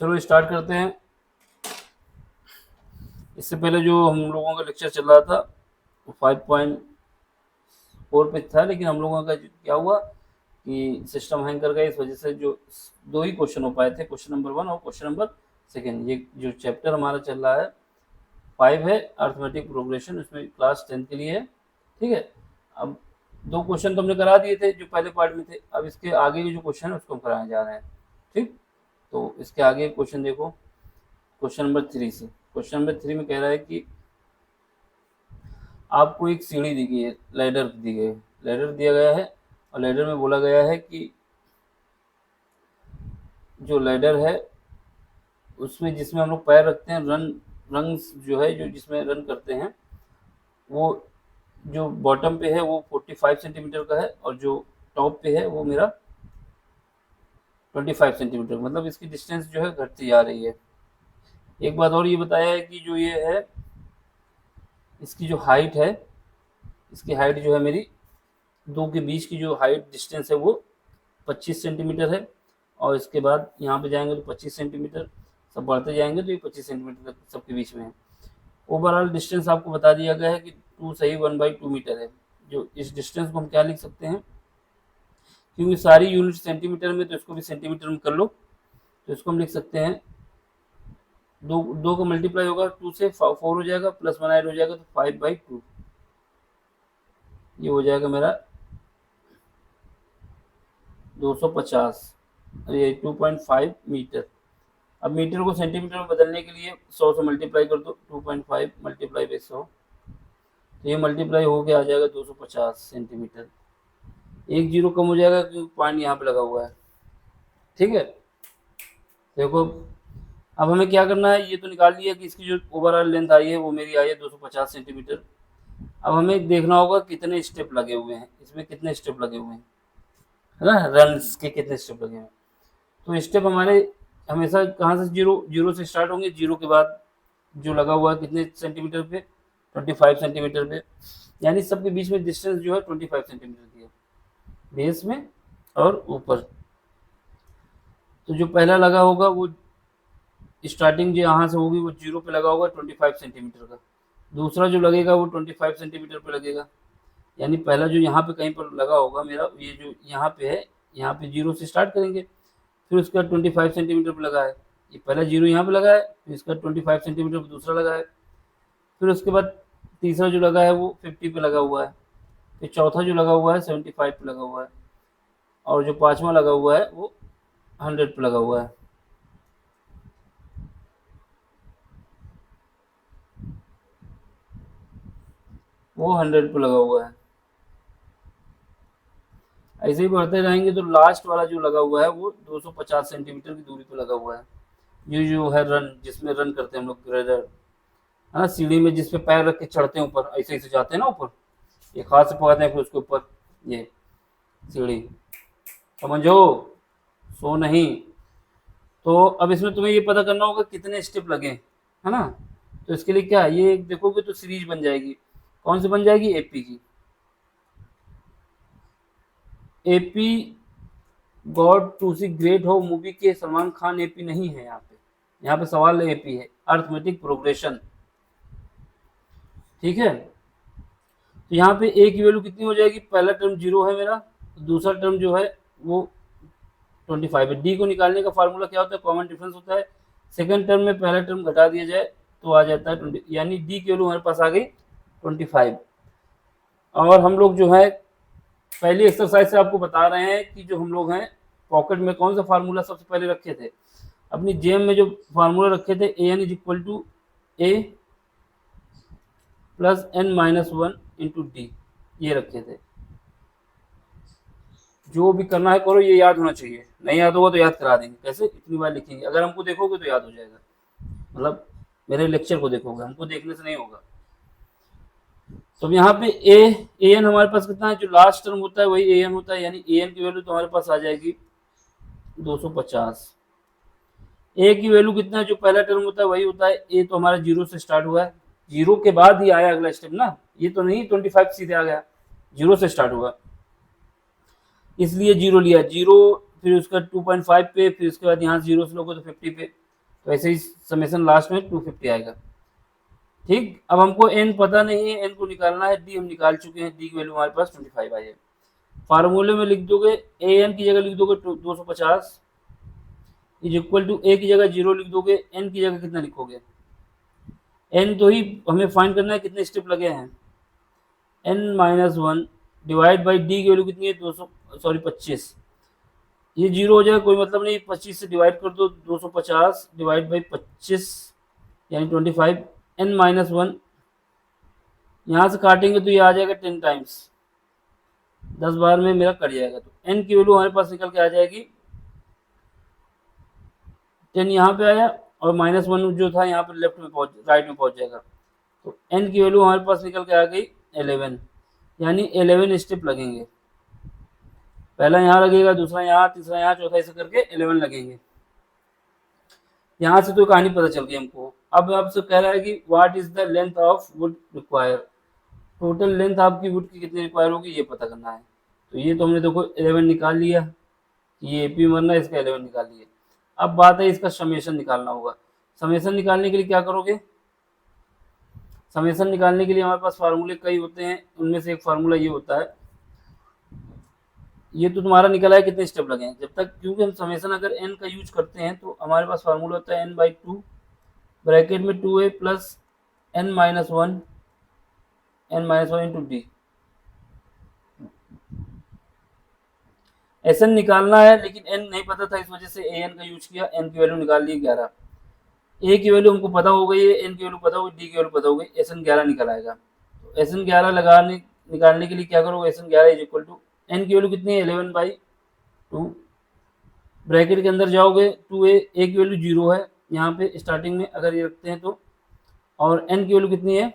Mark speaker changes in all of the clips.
Speaker 1: चलो स्टार्ट करते हैं। इससे पहले जो हम लोगों का लेक्चर चल रहा था वो 5.4 पे था, लेकिन हम लोगों का क्या हुआ कि सिस्टम हैंग कर गया। इस वजह से जो 2 ही क्वेश्चन हो पाए थे, क्वेश्चन नंबर 1 और क्वेश्चन नंबर 2। ये जो चैप्टर हमारा चल रहा है 5 है, अरिथमेटिक प्रोग्रेशन, उसमें क्लास 10 के लिए है। ठीक है, अब 2 क्वेश्चन तो हमने करा दिए थे जो पहले पार्ट में थे। अब इसके आगे के जो क्वेश्चन है उसको हम कराने जा रहे हैं। ठीक, तो इसके आगे क्वेश्चन देखो, क्वेश्चन नंबर 3 से। क्वेश्चन नंबर 3 में कह रहा है कि आपको एक सीढ़ी दी गई है, लैडर दी गई है, लैडर दिया गया है और लैडर में बोला गया है कि जो लैडर है उसमें जिसमें हम लोग पैर रखते हैं, रंग जो है जो जिसमें रन करते हैं, वो जो बॉटम पे है वो 45 सेंटीमीटर का है और जो टॉप पे है वो मेरा 25 सेंटीमीटर। मतलब इसकी डिस्टेंस जो है घटती जा रही है। एक बात और ये बताया है कि जो ये है इसकी जो हाइट है, इसकी हाइट जो है मेरी दो के बीच की जो हाइट डिस्टेंस है वो 25 सेंटीमीटर है। और इसके बाद यहाँ पे जाएंगे तो 25 सेंटीमीटर, सब बढ़ते जाएंगे तो ये 25 सेंटीमीटर तक सबके बीच में है। ओवरऑल डिस्टेंस आपको बता दिया गया है कि 2 सही 1/2 मीटर है। जो इस डिस्टेंस को हम क्या लिख सकते हैं, क्योंकि सारी यूनिट सेंटीमीटर में तो इसको भी सेंटीमीटर में कर लो, तो इसको हम लिख सकते हैं दो का मल्टीप्लाई होगा 2 से 4 हो जाएगा, प्लस 1 ऐड हो जाएगा तो 5/2 ये हो जाएगा मेरा 250, ये 2.5 मीटर। अब मीटर को सेंटीमीटर में बदलने के लिए 100 से मल्टीप्लाई कर दो, 2.5 मल्टीप्लाई बाई 100, तो ये मल्टीप्लाई होके आ जाएगा 250 सेंटीमीटर। एक जीरो कम हो जाएगा क्योंकि पॉइंट यहाँ पे लगा हुआ है। ठीक है, देखो अब हमें क्या करना है, ये तो निकाल लिया कि इसकी जो ओवरऑल लेंथ आई है वो मेरी आई है 250 सेंटीमीटर। अब हमें देखना होगा कितने स्टेप लगे हुए हैं, इसमें कितने स्टेप लगे हुए हैं, है ना, रन्स के कितने स्टेप लगे हैं। तो स्टेप हमारे हमेशा कहाँ से जीरो से स्टार्ट होंगे, जीरो के बाद जो लगा हुआ है कितने सेंटीमीटर पे, 25 सेंटीमीटर पे। यानी सबके बीच में डिस्टेंस जो है 25 सेंटीमीटर की है, बेस में और ऊपर। तो जो पहला लगा होगा वो स्टार्टिंग जो यहाँ से होगी वो जीरो पे लगा होगा 25 सेंटीमीटर का। दूसरा जो लगेगा वो 25 सेंटीमीटर पे लगेगा। यानी पहला जो यहाँ पे कहीं पर लगा होगा मेरा, ये जो यहाँ पे है, यहाँ पे जीरो से स्टार्ट करेंगे, फिर उसका 25 सेंटीमीटर पे लगा है, ये पहला जीरो यहाँ पे लगा है, फिर इसका 25 सेंटीमीटर पे दूसरा लगा है, फिर उसके बाद तीसरा जो लगा है वो 50 पे लगा हुआ है, फिर चौथा जो लगा हुआ है 75 पे लगा हुआ है, और जो पांचवा लगा हुआ है वो 100 पे लगा हुआ है। वो 100 पे लगा हुआ है। ऐसे ही बढ़ते रहेंगे तो लास्ट वाला जो लगा हुआ है वो 250 सेंटीमीटर की दूरी पे लगा हुआ है। ये जो है रन, जिसमें रन करते हैं हम लोग, ग्रेडर है ना, सीढ़ी में जिसपे पैर रख के चढ़ते हैं ऊपर, ऐसे ऐसे जाते हैं ना ऊपर, एक हाथ से पकड़ते हैं फिर उसके ऊपर, ये सीढ़ी, समझो, सो नहीं। तो अब इसमें तुम्हें ये पता करना होगा कितने स्टेप लगे, है ना। तो इसके लिए क्या, ये देखोगे तो सीरीज बन जाएगी। कौन सी बन जाएगी, एपी की। एपी God Tussi great Ho movie के सलमान खान एपी नहीं है यहाँ पे, यहाँ पे सवाल एपी है, अर्थमेटिक प्रोग्रेशन। ठीक है, तो यहाँ पे ए की वैल्यू कितनी हो जाएगी, पहला टर्म जीरो है मेरा, दूसरा टर्म जो है वो 25 है। डी को निकालने का फार्मूला क्या होता है, कॉमन डिफरेंस होता है। सेकंड टर्म में पहला टर्म घटा दिया जाए तो आ जाता है 20, यानी डी की वैल्यू हमारे पास आ गई 25। और हम लोग जो है पहली एक्सरसाइज से आपको बता रहे हैं कि जो हम लोग हैं पॉकेट में कौन सा फार्मूला सबसे पहले रखे थे, अपनी जेम में जो फार्मूला रखे थे, a n is equal to a plus N minus 1 into D, ये रखे थे। जो भी करना है करो, ये याद होना चाहिए, नहीं याद होगा तो याद करा देंगे, कैसे, इतनी बार लिखेंगे, अगर हमको देखोगे तो याद हो जाएगा, मतलब मेरे लेक्चर को देखोगे, हमको देखने से नहीं होगा। तो यहाँ पे ए एन हमारे पास कितना है, जो लास्ट टर्म होता है वही ए एन होता है, यानी ए एन की वैल्यू तो हमारे पास आ जाएगी 250। ए की वैल्यू कितना है, जो पहला टर्म होता है वही होता है, ए तो हमारा जीरो से स्टार्ट हुआ है, जीरो के बाद ही आया अगला स्टेप ना, ये तो नहीं 25 सीधे आ गया, जीरो से स्टार्ट हुआ, इसलिए जीरो लिया, जीरो फिर उसका 2.5 पे, फिर उसके बाद यहाँ जीरो से लोगे तो 50 पे, तो ऐसे ही समेशन लास्ट में 250 आएगा। ठीक, अब हमको n पता नहीं है, n को निकालना है, d हम निकाल चुके हैं, d की वैल्यू हमारे पास 25 आई है। फार्मूले में लिख दोगे, an की जगह लिख दोगे 250 इज इक्वल टू a की जगह 0 लिख दोगे, n की जगह कितना लिखोगे, n तो ही हमें फाइंड करना है कितने स्टेप लगे हैं, n-1 डिवाइड बाई d की वैल्यू कितनी है 25, ये 0 हो जाएगा, कोई मतलब नहीं, 25 से डिवाइड कर दो, 250 डिवाइड बाई 25 यानी 25, n-1 यहाँ से काटेंगे तो ये आ जाएगा 10 टाइम्स, 10 बार में मेरा कट जाएगा, तो n की वैल्यू हमारे पास निकल के आ जाएगी 10 यहाँ पे आया, और -1 जो था यहाँ पे लेफ्ट में राइट में पहुंच जाएगा, तो n की वैल्यू हमारे पास निकल के आ गई 11, यानी 11 स्टेप लगेंगे, पहला यहाँ लगेगा, दूसरा यहाँ, तीसरा यहाँ, चौथा, ऐसे करके 11 लगेंगे। यहाँ से तो कहानी पता चल गई हमको। अब आपसे कह रहा है कि what is the length of would require, total length आपकी वुड की कितनी रिक्वायर होगी ये पता करना है। तो ये तो हमने देखो 11 निकाल लिया, ये एपी मरना, इसका 11 निकाल लिया। अब बात है इसका समेशन निकालना होगा। समेशन निकालने के लिए क्या करोगे, समेशन निकालने के लिए हमारे पास फार्मूले कई होते हैं, उनमें से एक फार्मूला ये होता है, ये तो तुम्हारा निकला है कितने स्टेप लगे हैं जब तक, क्योंकि हम समेशन अगर n का यूज करते हैं तो हमारे पास फार्मूला होता है n/2 ब्रैकेट में 2a plus n-1 into D. S N निकालना है लेकिन n नहीं पता था, इस वजह से an का यूज किया, n की वैल्यू निकाल ली 11, a की वैल्यू हमको पता हो गई है, n की वैल्यू पता हो गई, d की वैल्यू पता हो गई, एस एन 11 निकल आएगा। तो एस एन 11 निकालने के लिए क्या करोगे, S N 11 is equal to n की वैल्यू कितनी है 11/2, ब्रैकेट के अंदर जाओगे 2a, a की वैल्यू 0 है यहाँ पे स्टार्टिंग में अगर ये रखते हैं तो, और n की वैल्यू कितनी है,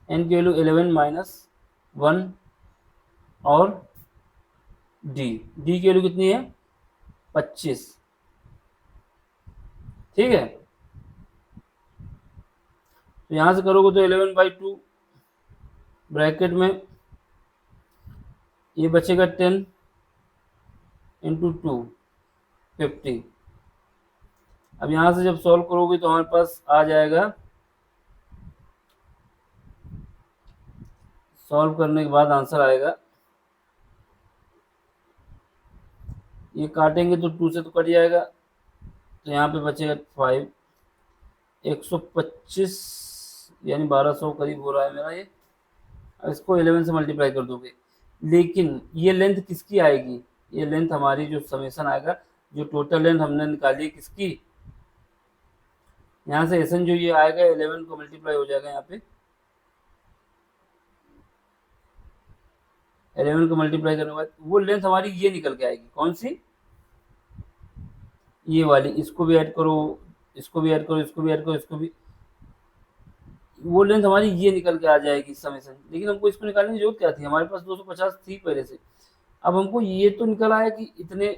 Speaker 1: n की वैल्यू 11-1, और d की वैल्यू कितनी है 25, ठीक है। तो यहाँ से करोगे तो 11/2 ब्रैकेट में ये बचेगा 10 इंटू 2 50। अब यहाँ से जब सॉल्व करोगे तो हमारे पास आ जाएगा, सॉल्व करने के बाद आंसर आएगा, ये काटेंगे तो 2 से तो कट जाएगा, तो यहाँ पे बचेगा 5, 125 यानी 1200 करीब हो रहा है मेरा ये। अब इसको 11 से मल्टीप्लाई कर दोगे, लेकिन ये लेंथ किसकी आएगी, ये लेंथ हमारी जो समेशन आएगा, जो टोटल लेंथ हमने निकाली किसकी, यहाँ से एसन जो ये आएगा 11 को मल्टीप्लाई हो जाएगा, यहाँ पे 11 को मल्टीप्लाई करने के बाद वो लेंथ हमारी ये निकल के आएगी, कौन सी, ये वाली, इसको भी ऐड करो, इसको भी ऐड करो, इसको भी ऐड करो, इसको भी, वो लेंथ हमारी ये निकल के आ जाएगी समेशन। लेकिन हमको इसको निकालने की जरूरत क्या थी, हमारे पास 250 थी पहले से, अब हमको ये तो निकल आया कि इतने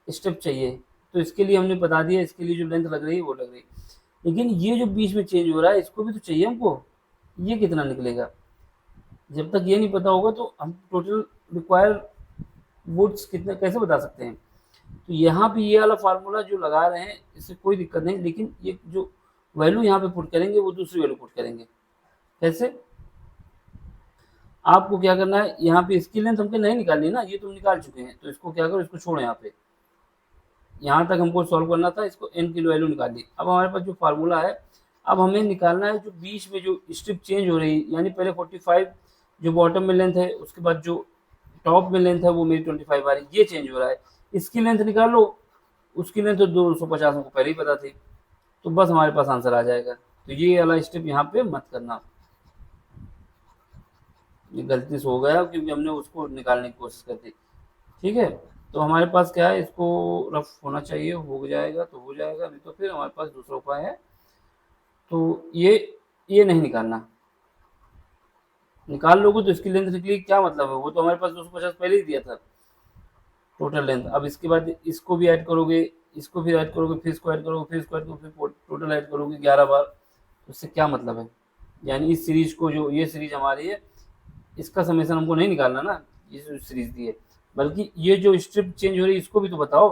Speaker 1: स्टेप चाहिए, तो इसके लिए हमने बता दिया, इसके लिए जो लेंथ लग रही है वो लग रही है, लेकिन ये जो बीच में चेंज हो रहा है इसको भी तो चाहिए हमको, ये कितना निकलेगा, जब तक ये नहीं पता होगा तो हम टोटल रिक्वायर वुड्स कितने कैसे बता सकते हैं। तो यहाँ पे ये वाला फार्मूला जो लगा रहे हैं इससे कोई दिक्कत नहीं, लेकिन ये जो वैल्यू यहाँ पे पुट करेंगे वो दूसरी वैल्यू पुट करेंगे। कैसे, आपको क्या करना है, यहाँ पे इसकी लेंथ हमको नहीं निकालनी ना, ये तुम निकाल चुके हैं, तो इसको क्या करो, इसको छोड़ो, यहाँ पे यहाँ तक हमको सॉल्व करना था, इसको n की वैल्यू निकाल ली। अब हमारे पास जो फार्मूला है, अब हमें निकालना है जो बीच में जो स्ट्रिप चेंज हो रही है, यानी पहले 45 जो बॉटम में लेंथ है, उसके बाद जो टॉप में लेंथ है वो मेरी 25 आ रही है, ये चेंज हो रहा है, इसकी लेंथ निकालो, उसकी लेंथ तो 250 हमको पहले ही पता थी, तो बस हमारे पास आंसर आ जाएगा। तो ये वाला स्टेप यहाँ पे मत करना, ये गलती से हो गया क्योंकि हमने उसको निकालने की कोशिश कर दी, ठीक है। तो हमारे पास क्या है, इसको रफ होना चाहिए, हो जाएगा तो हो जाएगा, नहीं तो फिर हमारे पास दूसरा उपाय है, तो ये नहीं निकालना, निकाल लोगे तो इसकी लेंथ निकली, क्या मतलब है, वो तो हमारे पास 250 पहले ही दिया था टोटल लेंथ। अब इसके बाद इसको भी ऐड करोगे, इसको फिर ऐड करोगे, फिर इसको ऐड करोगे, फिर इसको ऐड करोगे, फिर टोटल ऐड करोगे 11 बार, तो इससे क्या मतलब है, यानी इस सीरीज को, जो ये सीरीज हमारी है, इसका समेशन हमको नहीं निकालना ना, ये जो सीरीज दी है, बल्कि ये जो स्ट्रिप चेंज हो रही है इसको भी तो बताओ।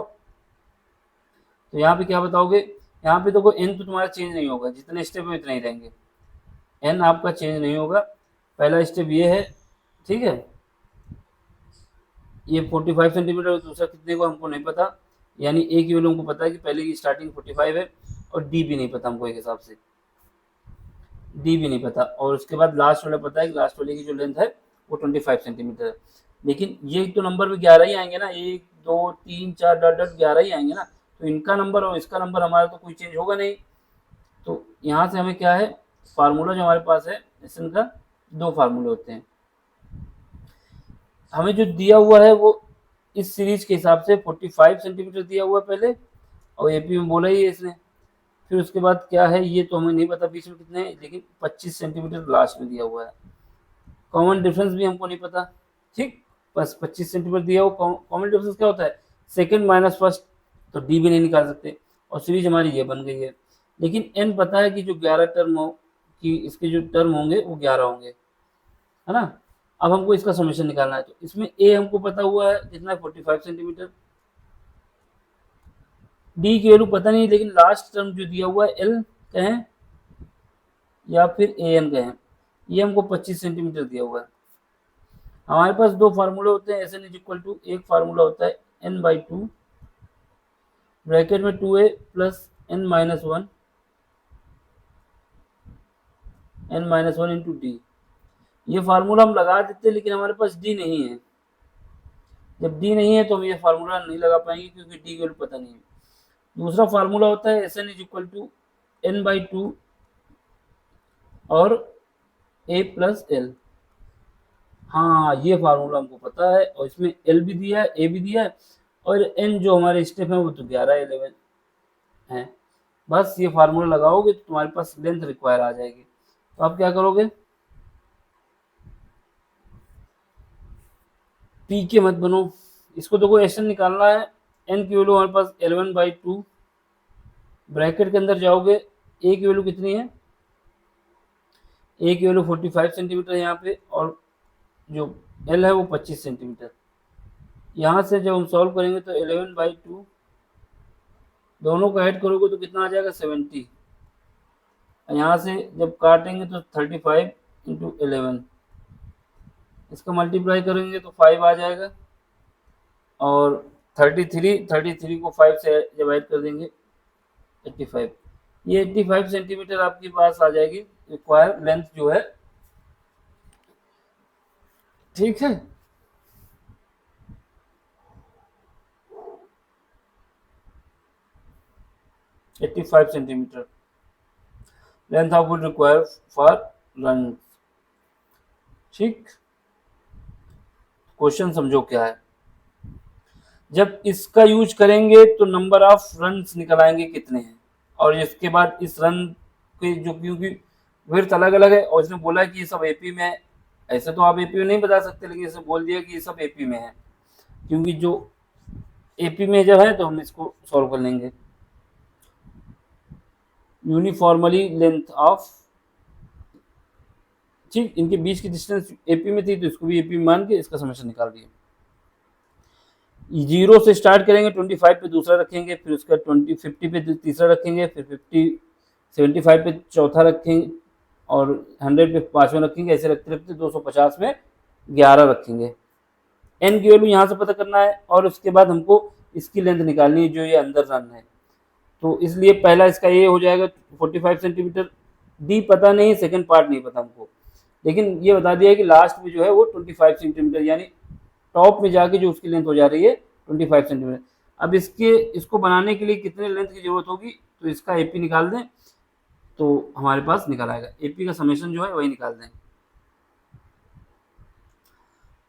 Speaker 1: तो यहाँ पे क्या बताओगे, यहाँ पे देखो n तो तुम्हारा चेंज नहीं होगा, जितने स्टेप है उतने ही रहेंगे, n आपका चेंज नहीं होगा। पहला स्टेप ये है, ठीक है, ये 45 सेंटीमीटर, दूसरा कितने को हमको नहीं पता, यानी ए की वैल्यू हमको पता है कि पहले की स्टार्टिंग 45 है, और डी भी नहीं पता हमको एक हिसाब से, डी भी नहीं पता, और उसके बाद लास्ट वाला पता है कि लास्ट वाले की जो लेंथ है वो 25 सेंटीमीटर है। लेकिन ये तो नंबर में 11 ही आएंगे ना, 1 2 3 4 डॉट डॉट 11 ही आएंगे ना, तो इनका नंबर और इसका नंबर हमारा तो कोई चेंज होगा नहीं। तो यहाँ से हमें क्या है, फार्मूला जो हमारे पास है एसएन का, दो फार्मूले होते हैं। हमें जो दिया हुआ है वो इस सीरीज के हिसाब से 45 सेंटीमीटर दिया हुआ है पहले, और एपी में बोला ही है इसने। फिर उसके बाद क्या है ये तो हमें नहीं पता बीच में कितने हैं, लेकिन 25 सेंटीमीटर लास्ट में दिया हुआ है। कॉमन डिफरेंस भी हमको नहीं पता, ठीक, बस 25 सेंटीमीटर दिया हुआ। कॉमन डिफरेंस क्या होता है, सेकंड माइनस फर्स्ट, तो डी भी नहीं निकाल सकते, और सीरीज हमारी ये बन गई है। लेकिन एन पता है कि जो 11 टर्म हो, कि इसके जो टर्म होंगे वो 11 होंगे, है ना। अब हमको इसका समेशन निकालना है, तो इसमें ए हमको पता हुआ है कितना है, 45 सेंटीमीटर। डी की वैल्यू पता नहीं, लेकिन लास्ट टर्म जो दिया हुआ है एल कहें या फिर ए एन कहें, ये हमको 25 सेंटीमीटर दिया हुआ है। हमारे पास दो फार्मूले होते हैं, S N is equal to, एक फार्मूला होता है एन बाई टू, ब्रैकेट में 2a plus N minus one, N minus one into D. ये फार्मूला हम लगा देते हैं, लेकिन हमारे पास डी नहीं है। जब डी नहीं है तो हम ये फार्मूला नहीं लगा पाएंगे, क्योंकि डी की वैल्यू पता नहीं है। दूसरा फार्मूला होता है S N is equal to N by two और ए प्लस एल। हाँ, ये फार्मूला हमको पता है, और इसमें एल भी दिया है, ए भी दिया है, और एन जो हमारे स्टेप है वो तो 11 11 है। बस ये फार्मूला लगाओगे तो तुम्हारे पास लेंथ रिक्वायर आ जाएगी। तो आप क्या करोगे, पी के मत बनो, इसको देखो एस एन निकालना है। एन की वैल्यू हमारे पास 11/2, ब्रैकेट के अंदर जाओगे, ए की वैल्यू कितनी है, ए की वैल्यू 45 सेंटीमीटर यहाँ पे, और जो एल है वो 25 सेंटीमीटर। यहाँ से जब हम सॉल्व करेंगे तो 11/2 दोनों को ऐड करोगे तो कितना आ जाएगा, 70। यहाँ से जब काटेंगे तो 35 इंटू 11, इसका मल्टीप्लाई करेंगे तो 5 आ जाएगा, और 33 को 5 से जब ऐड कर देंगे 85। ये 85 सेंटीमीटर आपके पास आ जाएगी रिक्वायर लेंथ जो है, ठीक है। $85 centimetre length of would require for run, ठीक। क्वेश्चन समझो क्या है, जब इसका यूज करेंगे तो नंबर ऑफ रन्स निकल आएंगे कितने हैं, और इसके बाद इस रन के जो, क्योंकि विड्थ अलग अलग है, और इसने बोला कि ये सब एपी में है, ऐसे तो आप एपी में नहीं बता सकते, लेकिन इसने बोल दिया कि ये सब एपी में है, क्योंकि जो एपी में जब है तो हम इसको सॉल्व कर लेंगे। यूनिफॉर्मली लेंथ ऑफ, ठीक, इनके बीच की डिस्टेंस एपी में थी, तो इसको भी एपी में मान के इसका समेशन निकाल दिया। 0 से स्टार्ट करेंगे, 25 पे दूसरा रखेंगे, फिर उसका 50 पे तीसरा रखेंगे, फिर 75 पे चौथा रखेंगे, और 100 पे पांचवा रखेंगे, ऐसे रखते रखते 250 में 11 रखेंगे। एन की वैल्यू यहाँ से पता करना है, और उसके बाद हमको इसकी लेंथ निकालनी है जो ये अंदर रन है, तो इसलिए पहला इसका ये हो जाएगा 45 सेंटीमीटर। डी पता नहीं, सेकंड पार्ट नहीं पता हमको, लेकिन ये बता दिया है कि लास्ट में जो है वो 25 सेंटीमीटर, यानी टॉप में जाके जो उसकी लेंथ हो जा रही है 25 सेंटीमीटर। अब इसको बनाने के लिए कितने लेंथ की जरूरत होगी, तो इसका एपी निकाल दें तो हमारे पास निकल आएगा, एपी का समेशन जो है वही निकाल दें।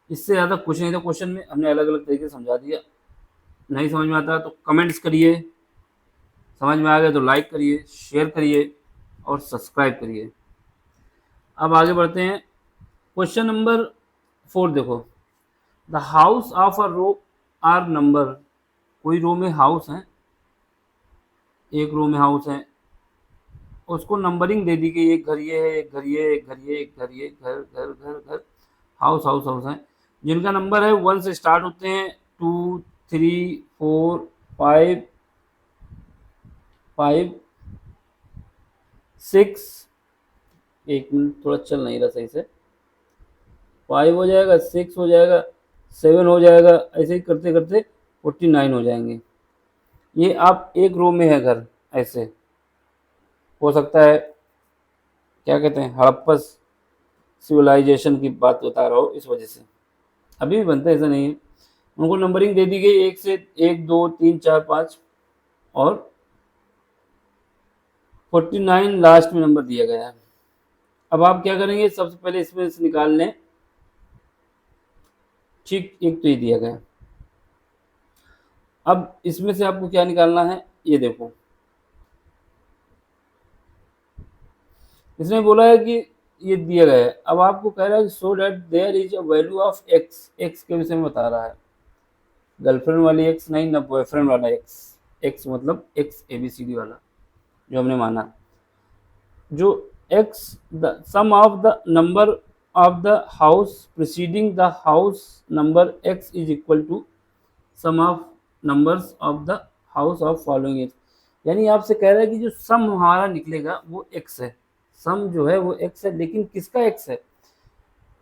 Speaker 1: इससे ज़्यादा कुछ नहीं था क्वेश्चन में, हमने अलग अलग तरीके से समझा दिया। नहीं समझ में आता तो कमेंट्स करिए, समझ में आ गया तो लाइक करिए, शेयर करिए और सब्सक्राइब करिए। अब आगे बढ़ते हैं, क्वेश्चन नंबर 4 देखो, the house of a row are number, कोई रो में हाउस है, एक रो में हाउस है, उसको नंबरिंग दे दी गई, एक घर ये है, एक घर ये, एक घर ये, एक घर ये, घर घर घर घर, हाउस हाउस हाउस है, जिनका नंबर है 1 से स्टार्ट होते हैं, 2 3 4 5 5 6, एक मिनट थोड़ा चल नहीं रहा सही से, 5 हो जाएगा, 6 हो जाएगा, 7 हो जाएगा, ऐसे ही करते करते 49 हो जाएंगे। ये आप एक रो में है घर, ऐसे हो सकता है, क्या कहते हैं, हड़प्पा सिविलाइजेशन की बात बता रहा हूँ इस वजह से। अभी भी बनता है, ऐसा नहीं है। उनको नंबरिंग दे दी गई 1 से 1 2 3 4 5 और 49 लास्ट में नंबर दिया गया है। अब आप क्या करेंगे, सबसे पहले इसमें से निकाल लें। ठीक, एक तो ये दिया गया। अब इसमें से आपको क्या निकालना है, ये देखो, इसने बोला है कि ये दिया गया है। अब आपको कह रहा है so that there is a value of X, X के विषय में बता रहा है, गर्लफ्रेंड वाली एक्स नहीं ना, बॉयफ्रेंड वाला एक्स। एक्स मतलब एक्स ABCD वाला जो हमने माना, जो x the sum of the number of the house preceding the house number x is equal to sum of numbers of the house of following it। यानी आपसे कह रहा है कि जो सम हमारा निकलेगा वो x है, सम जो है वो x है, लेकिन किसका x है,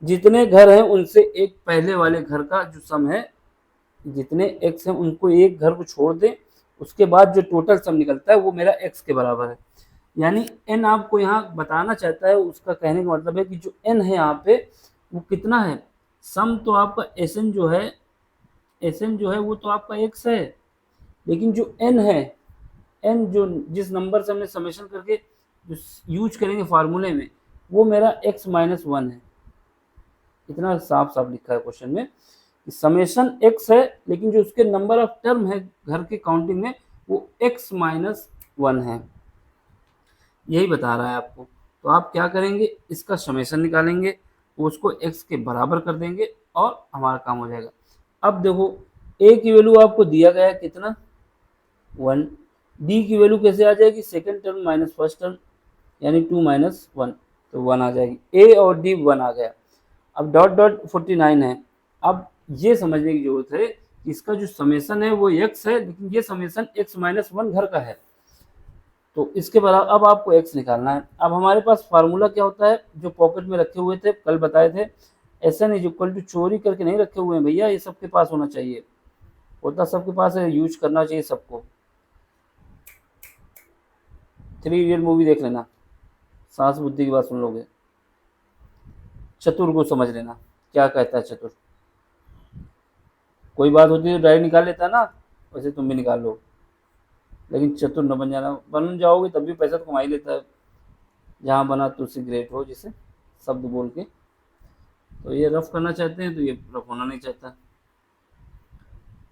Speaker 1: जितने घर हैं उनसे एक पहले वाले घर का जो सम है, जितने x हैं उनको एक घर को छोड़ दें, उसके बाद जो टोटल सम निकलता है वो मेरा x के बराबर है। यानी n आपको यहाँ बताना चाहता है, उसका कहने का मतलब है कि जो n है यहाँ पे वो कितना है, सम तो आपका Sn जो है, Sn जो है वो तो आपका x है, लेकिन जो n है, n जो जिस नंबर से हमने समेशन करके जो यूज करेंगे फार्मूले में, वो मेरा x माइनस 1 है। इतना साफ साफ लिखा है क्वेश्चन में, समेशन x है, लेकिन जो उसके नंबर ऑफ टर्म है घर के काउंटिंग में वो x माइनस 1 है, यही बता रहा है आपको। तो आप क्या करेंगे, इसका समेशन निकालेंगे, उसको x के बराबर कर देंगे और हमारा काम हो जाएगा। अब देखो a की वैल्यू आपको दिया गया है कितना, 1। d की वैल्यू कैसे आ जाएगी, second term minus first term, यानी 2 माइनस 1, तो 1 आ जाएगी। a और d 1 आ गया। अब डॉट डॉट 49 है। अब ये समझने की जरूरत है कि इसका जो समेशन है वो x है, लेकिन ये समेशन x माइनस 1 घर का है, तो इसके बराबर अब आपको x निकालना है। अब हमारे पास फार्मूला क्या होता है, जो पॉकेट में रखे हुए थे, कल बताए थे, Sn इज इक्वल टू, चोरी करके नहीं रखे हुए हैं भैया, ये सबके पास होना चाहिए, होता सबके पास है, यूज करना चाहिए सबको। 3 इडियट मूवी देख लेना, साहस बुद्धि की बात सुन लोगे। चतुर को समझ लेना क्या कहता है चतुर, कोई बात होती है तो डायरेक्ट निकाल लेता है ना, वैसे तुम भी निकाल लो, लेकिन चतुर न बन जाना, बन जाओगे तब भी पैसा तो कमा ही लेता है, जहाँ बना तो उससे ग्रेट हो, जिसे शब्द बोल के। तो ये रफ करना चाहते हैं तो ये रफ होना नहीं चाहता,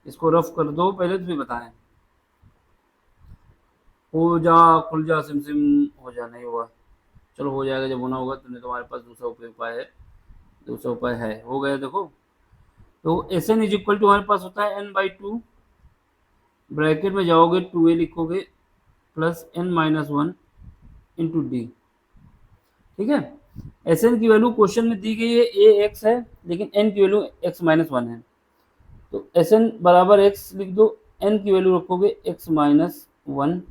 Speaker 1: इसको रफ कर दो पहले तो फिर बताएं। हो जा, खुल जा, सिम सिम हो जा, नहीं हुआ, चलो हो जाएगा जब होना होगा, तुमने तुम्हारे पास दूसरा उपाय है, दूसरा उपाय है, हो गया देखो। तो Sn इज इक्वल टू हमारे पास होता है n/2, ब्रैकेट में जाओगे 2a लिखोगे plus n minus 1 into D, ठीक है। Sn की वैल्यू क्वेश्चन में दी गई है, a x है, लेकिन n की वैल्यू x माइनस 1 है, तो Sn बराबर x लिख दो, n की वैल्यू रखोगे x माइनस 1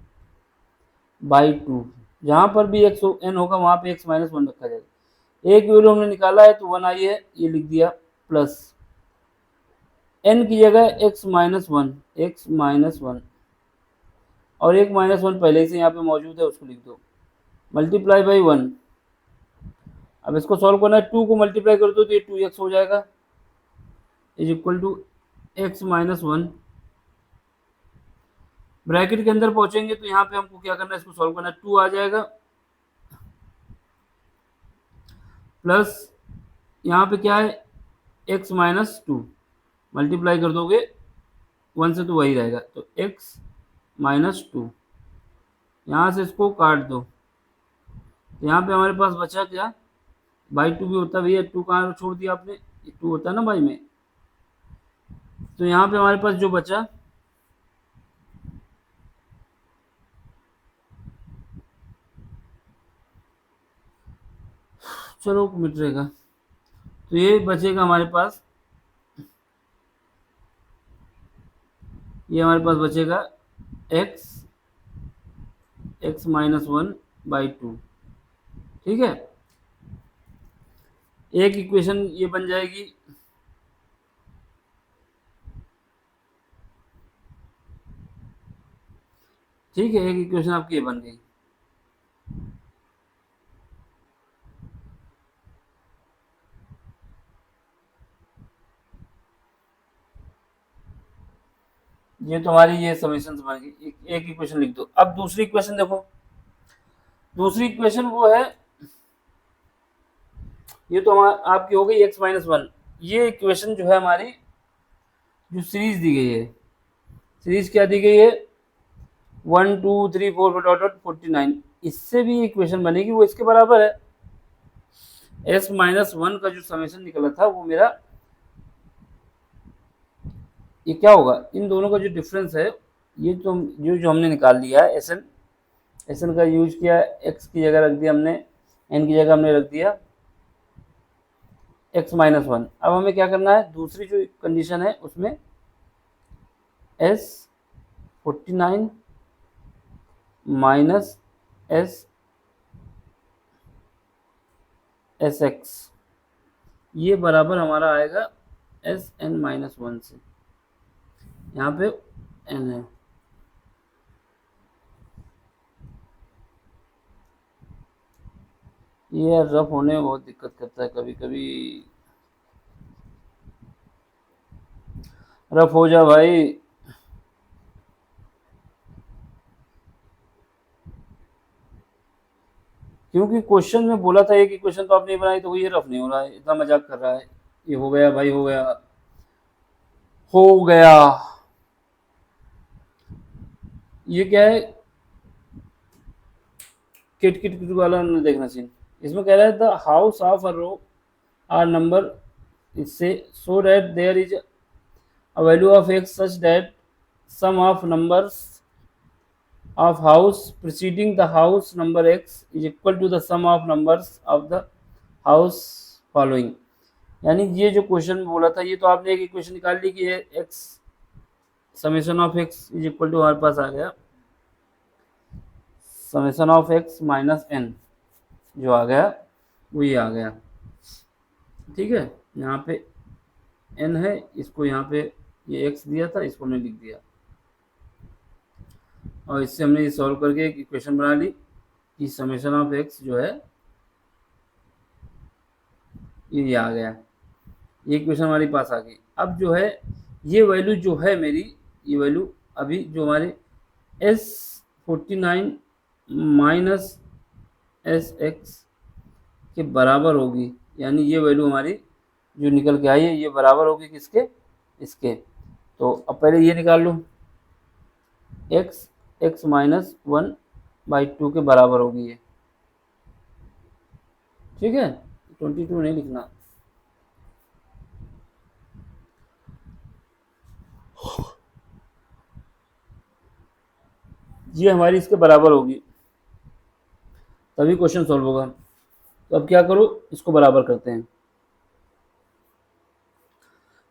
Speaker 1: बाई 2, जहाँ पर भी x n होगा वहाँ पे x माइनस 1 रखा जाएगा। a की वैल्यू हमने निकाला है तो 1 आई है, ये लिख दिया, प्लस n की जगह x माइनस 1, x माइनस 1, और एक माइनस 1 पहले से यहाँ पे मौजूद है, उसको लिख दो, मल्टीप्लाई बाई 1। अब इसको सॉल्व करना है, 2 को मल्टीप्लाई कर दो तो ये 2x हो जाएगा, is equal to x minus 1। Bracket के अंदर पहुंचेंगे तो यहाँ पे हमको क्या करना है, इसको सॉल्व करना है, 2 आ जाएगा, प्लस यहाँ पे क्या है, x माइनस 2, मल्टीप्लाई कर दोगे 1 से तो वही रहेगा, तो x माइनस 2, यहाँ से इसको काट दो, तो यहाँ पे हमारे पास बचा क्या, बाई 2 भी होता है भैया, 2 कहाँ छोड़ दिया आपने, 2 होता है ना बाई में, तो यहाँ पे हमारे पास जो बचा, चलो मिट रहेगा, तो ये बचेगा हमारे पास, ये हमारे पास बचेगा x माइनस 1 बाई 2। ठीक है, एक इक्वेशन ये बन जाएगी। ठीक है, एक इक्वेशन आपकी ये बन गई। ये तो हमारी ये समीशन बन गई। एक इक्वेशन लिख दो। अब दूसरी इक्वेशन देखो, दूसरी इक्वेशन वो है, ये तो आपकी हो गई x-1। ये इक्वेशन जो है हमारी, जो सीरीज दी गई है, सीरीज क्या दी गई है, 1 2 3 4 डॉट डॉट 49। इससे भी इक्वेशन बनेगी, वो इसके बराबर है। s-1 का जो समेशन निकला था वो मेरा, ये क्या होगा, इन दोनों का जो डिफरेंस है, ये तो जो हमने निकाल लिया है एस एन का यूज किया, एक्स की जगह रख दिया हमने, एन की जगह हमने रख दिया x-1। अब हमें क्या करना है, दूसरी जो कंडीशन है उसमें s49 माइनस sx, ये बराबर हमारा आएगा sn-1 से। यहाँ पे n है, ये रफ होने में बहुत दिक्कत करता है, कभी कभी रफ हो जा भाई। क्योंकि क्वेश्चन में बोला था एक इक्वेशन तो आपने बनाई, तो ये रफ नहीं हो रहा है, इतना मजाक कर रहा है। ये हो गया भाई, हो गया, हो गया। ये क्या है, किट किट किट वाला देखना सीन। इसमें कह रहा है the house of a row are number, इससे so that there is a value of x such that sum of numbers of house preceding the house number x is equal to the sum of numbers of the house following। यानी ये जो question बोला था, ये तो आपने एक equation निकाल ली कि ये x summation of x is equal to, हमारे पास आ गया summation of x minus N, जो आ गया वो ये आ गया। ठीक है, यहाँ पे n है, इसको यहाँ पे ये x दिया था, इसको हमने लिख दिया, और इससे हमने ये सॉल्व करके एक इक्वेशन बना ली कि समेशन ऑफ x जो है ये आ गया, ये इक्वेशन हमारे पास आ गई। अब जो है ये वैल्यू जो है मेरी, ये वैल्यू अभी जो हमारे s49 माइनस sx के बराबर होगी, यानी ये वैल्यू हमारी जो निकल के आई है ये बराबर होगी किसके, इसके। तो अब पहले ये निकाल लो, x-1 बाई 2 के बराबर होगी ये। ठीक है, 22 नहीं लिखना, ये हमारी इसके बराबर होगी, तभी क्वेश्चन सॉल्व होगा। तो अब क्या करो, इसको बराबर करते हैं।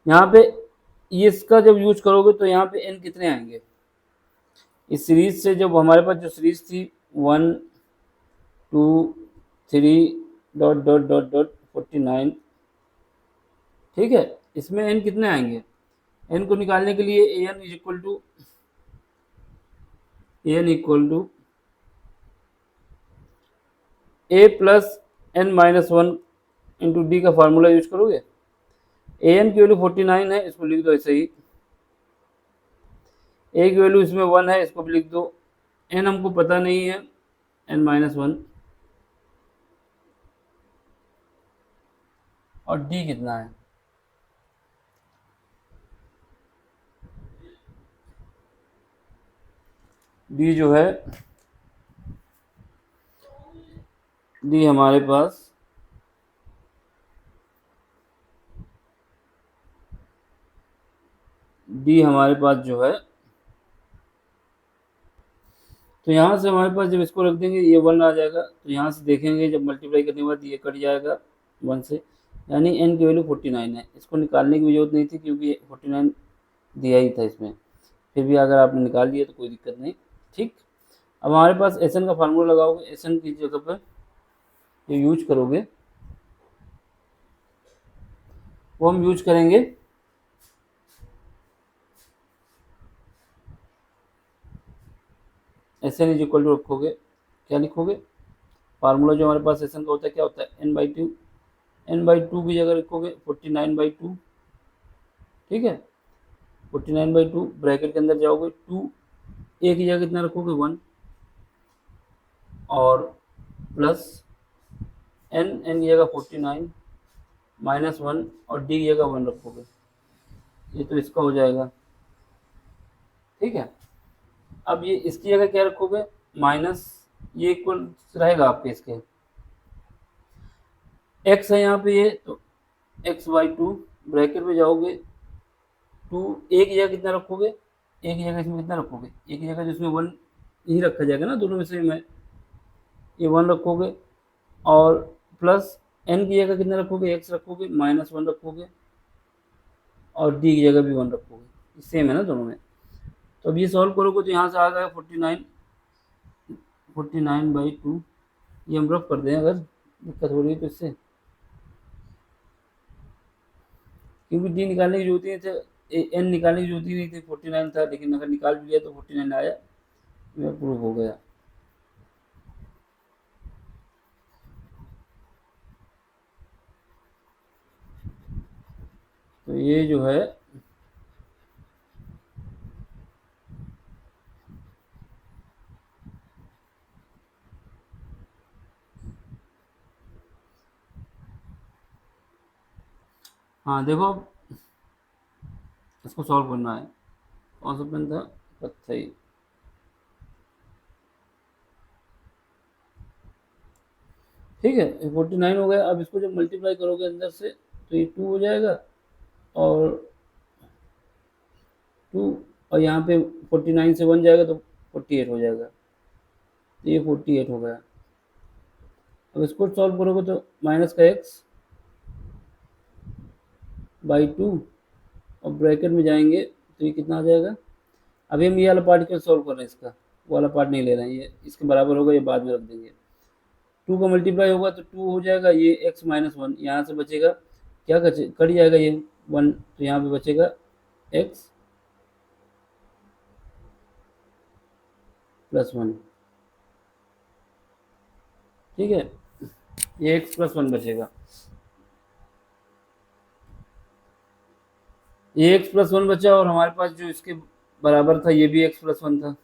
Speaker 1: यहाँ पे ये इसका जब यूज करोगे तो यहाँ पे n कितने आएंगे, इस सीरीज से जब हमारे पास जो सीरीज थी 1 2 3 डॉट डॉट डॉट डॉट 49, ठीक है, इसमें n कितने आएंगे, n को निकालने के लिए an equal to a plus n-1 into D का फार्मूला यूज करोगे। an की वैल्यू 49 है, इसको लिख दो ऐसे ही, a की वैल्यू इसमें 1 है, इसको भी लिख दो, n हमको पता नहीं है, n-1, और d कितना है, d जो है, d हमारे पास जो है, तो यहाँ से हमारे पास जब इसको रख देंगे ये 1 आ जाएगा, तो यहाँ से देखेंगे जब मल्टीप्लाई करने के बाद ये कट जाएगा 1 से, यानी n की वैल्यू 49 है। इसको निकालने की जरूरत नहीं थी क्योंकि 49 दिया ही था इसमें, फिर भी अगर आपने निकाल लिया तो कोई दिक्कत नहीं। ठीक, अब हमारे पास एस एन का फार्मूला लगाओगे, एस एन की जगह पर जो यूज करोगे वो हम यूज करेंगे S N is equal to रखोगे, क्या लिखोगे, फार्मूला जो हमारे पास एस एन का होता है क्या होता है, n/2, n/2 की जगह लिखोगे 49/2, ठीक है, 49/2 ब्रैकेट के अंदर जाओगे, 2 ए की जगह कितना रखोगे 1 और प्लस एन की जगह 49 -1 और डी की जगह 1 रखोगे, ये तो इसका हो जाएगा, ठीक है। अब ये इसकी जगह क्या रखोगे, माइनस, ये इक्वल रहेगा आपके इसके, एक्स है यहाँ पे ये, तो x/2 ब्रैकेट में जाओगे, 2 ए की जगह कितना रखोगे, ए की जगह इसमें कितना रखोगे, ए की जगह जिसमें 1 ही रखा जाएगा ना दोनों में से, मैं ये 1 रखोगे और प्लस एन की जगह कितना रखोगे, x रखोगे, -1 रखोगे और डी की जगह भी 1 रखोगे, सेम है ना दोनों में। तो अब ये सॉल्व करोगे तो यहाँ से आ गया 49/2, ये हम रफ कर दें अगर दिक्कत हो रही है तो इससे, क्योंकि डी निकालने की जरूरत नहीं थी, एन निकालने की जरूरत ही नहीं थी, 49 था, लेकिन अगर निकाल भी लिया तो 49 आया, यह प्रूव हो गया। तो ये जो है हाँ देखो, अब इसको सॉल्व करना है, कौन सा पेन था, कत्थई, ठीक है, 49 हो गया। अब इसको जब मल्टीप्लाई करोगे अंदर से तो ये 2 हो जाएगा और 2 और यहाँ पे 49 से 1 जाएगा तो 48 हो जाएगा, तो ये 48 हो गया। अब इसको सॉल्व करोगे तो माइनस का x/2 और ब्रैकेट में जाएंगे तो ये कितना आ जाएगा। अभी हम ये वाला पार्ट क्यों सॉल्व कर रहे हैं, इसका वो वाला पार्ट नहीं ले रहे हैं, ये इसके बराबर होगा, ये बाद में रख देंगे। 2 का मल्टीप्लाई होगा तो 2 हो जाएगा, ये x-1 यहाँ से बचेगा, क्या कट जाएगा ये 1, तो यहाँ पे बचेगा x+1, ठीक है, ये x+1 बचेगा, ये x+1 बचा और हमारे पास जो इसके बराबर था ये भी x+1 था,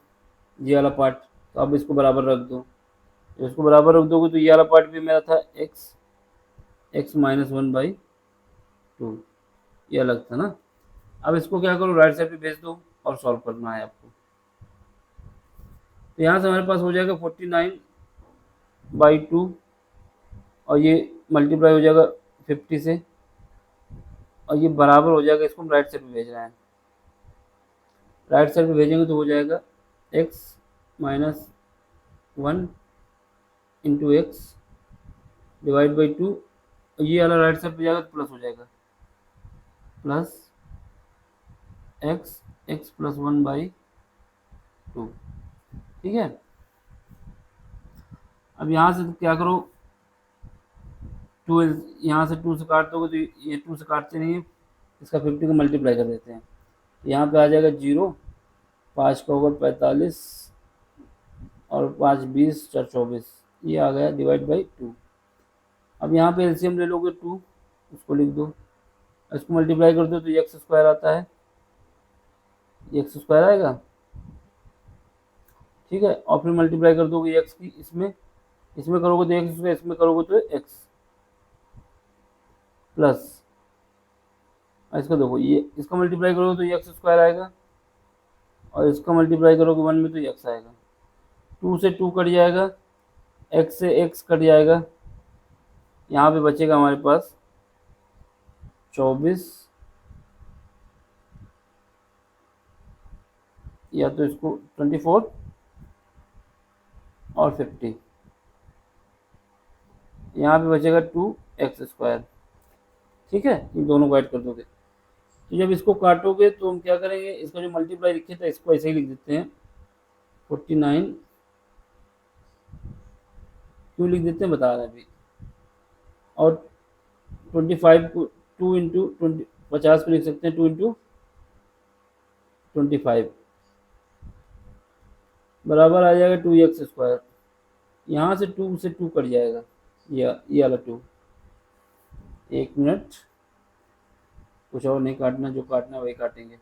Speaker 1: ये वाला पार्ट, तो अब इसको बराबर रख दो, तो इसको बराबर रख दोगे तो ये वाला पार्ट भी मेरा था x-1/2, ये अलग था ना। अब इसको क्या करो, राइट साइड पे भेज दो और सॉल्व करना है आपको। तो यहाँ से हमारे पास हो जाएगा 49/2 और ये मल्टीप्लाई हो जाएगा 50 से और ये बराबर हो जाएगा, इसको हम राइट साइड पे भेज रहे हैं, राइट साइड पे भेजेंगे तो हो जाएगा x-1 into x divide by 2, ये वाला राइट साइड पे जाएगा तो प्लस हो जाएगा, प्लस x+1/2, ठीक है। अब यहाँ से क्या करो, 2 यहाँ से 2 से काट दोगे तो ये 2 से काटते नहीं है, इसका 50 को मल्टीप्लाई कर देते हैं, तो यहाँ पे आ जाएगा 0, 5 का होगा 45 और 5 20 4 24, ये आ गया डिवाइड बाई 2। अब यहाँ पे एलसीएम ले लोगे 2, उसको लिख दो, इसको मल्टीप्लाई कर दो तो ये x² आता है, ये x² आएगा, ठीक है, और फिर मल्टीप्लाई कर दोगे x की इसमें, इसमें करोगे तो x, इसमें करोगे तो x प्लस, इसका देखो ये इसका मल्टीप्लाई करोगे तो ये x² आएगा और इसका मल्टीप्लाई करोगे 1 में तो ये x आएगा, 2 से 2 कट जाएगा, x से x कट जाएगा, यहाँ पे बचेगा हमारे पास 24, या तो इसको 24 और 50, यहाँ पे बचेगा 2x², ठीक है, इन दोनों को ऐड कर दोगे। तो जब इसको काटोगे तो हम क्या करेंगे, इसका जो मल्टीप्लाई लिखे था इसको ऐसे ही लिख देते हैं, 49 क्यों लिख देते हैं बता रहे हैं अभी। और 25 को 2 इंटू 20, 50 को लिख सकते हैं 2 इंटू 25 बराबर आ जाएगा 2x²। यहाँ से 2 कट जाएगा, ये वाला 2। 1 मिनट, कुछ और नहीं काटना, जो काटना वही काटेंगे।